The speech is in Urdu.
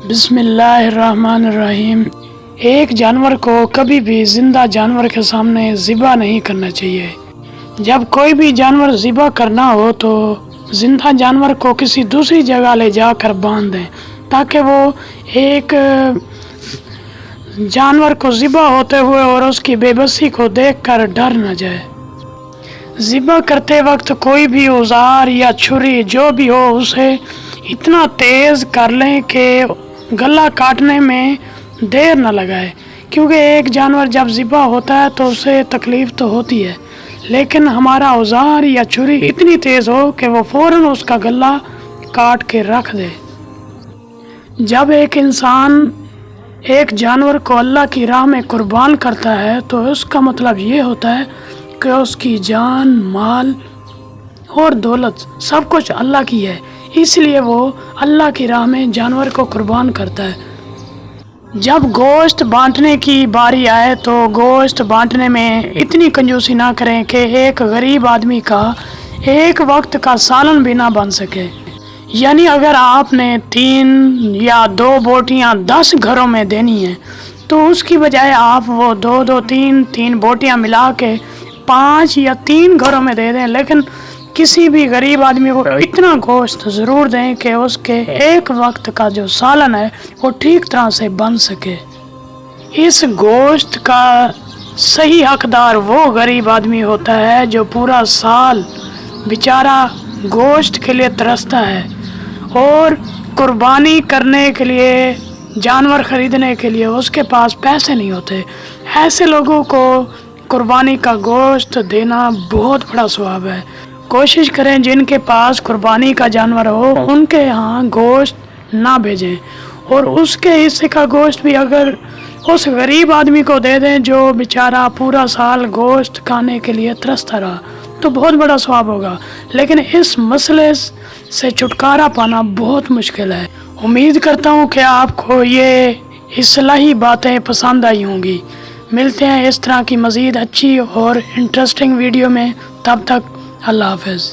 بسم اللہ الرحمن الرحیم۔ ایک جانور کو کبھی بھی زندہ جانور کے سامنے ذبح نہیں کرنا چاہیے۔ جب کوئی بھی جانور ذبح کرنا ہو تو زندہ جانور کو کسی دوسری جگہ لے جا کر باندھ دیں تاکہ وہ ایک جانور کو ذبح ہوتے ہوئے اور اس کی بے بسی کو دیکھ کر ڈر نہ جائے۔ ذبح کرتے وقت کوئی بھی اوزار یا چھری جو بھی ہو اسے اتنا تیز کر لیں کہ گلا کاٹنے میں دیر نہ لگائے، کیونکہ ایک جانور جب ذبح ہوتا ہے تو اسے تکلیف تو ہوتی ہے، لیکن ہمارا اوزار یا چھری اتنی تیز ہو کہ وہ فوراً اس کا گلا کاٹ کے رکھ دے۔ جب ایک انسان ایک جانور کو اللہ کی راہ میں قربان کرتا ہے تو اس کا مطلب یہ ہوتا ہے کہ اس کی جان، مال اور دولت سب کچھ اللہ کی ہے، اس لیے وہ اللہ کی راہ میں جانور کو قربان کرتا ہے۔ جب گوشت بانٹنے کی باری آئے تو گوشت بانٹنے میں اتنی کنجوسی نہ کریں کہ ایک غریب آدمی کا ایک وقت کا سالن بھی نہ بن سکے۔ یعنی اگر آپ نے 3 یا 2 بوٹیاں 10 گھروں میں دینی ہیں تو اس کی بجائے آپ وہ 3 بوٹیاں ملا کے 5 یا 3 گھروں میں دے دیں، لیکن کسی بھی غریب آدمی کو اتنا گوشت ضرور دیں کہ اس کے ایک وقت کا جو سالن ہے وہ ٹھیک طرح سے بن سکے۔ اس گوشت کا صحیح حقدار وہ غریب آدمی ہوتا ہے جو پورا سال بیچارہ گوشت کے لیے ترستا ہے اور قربانی کرنے کے لیے، جانور خریدنے کے لیے اس کے پاس پیسے نہیں ہوتے۔ ایسے لوگوں کو قربانی کا گوشت دینا بہت بڑا ثواب ہے۔ کوشش کریں جن کے پاس قربانی کا جانور ہو ان کے ہاں گوشت نہ بھیجیں، اور اس کے حصے کا گوشت بھی اگر اس غریب آدمی کو دے دیں جو بیچارہ پورا سال گوشت کھانے کے لیے ترستا رہا تو بہت بڑا ثواب ہوگا۔ لیکن اس مسئلے سے چھٹکارا پانا بہت مشکل ہے۔ امید کرتا ہوں کہ آپ کو یہ اصلاحی باتیں پسند آئی ہوں گی۔ ملتے ہیں اس طرح کی مزید اچھی اور انٹرسٹنگ ویڈیو میں، تب تک اللہ حافظ۔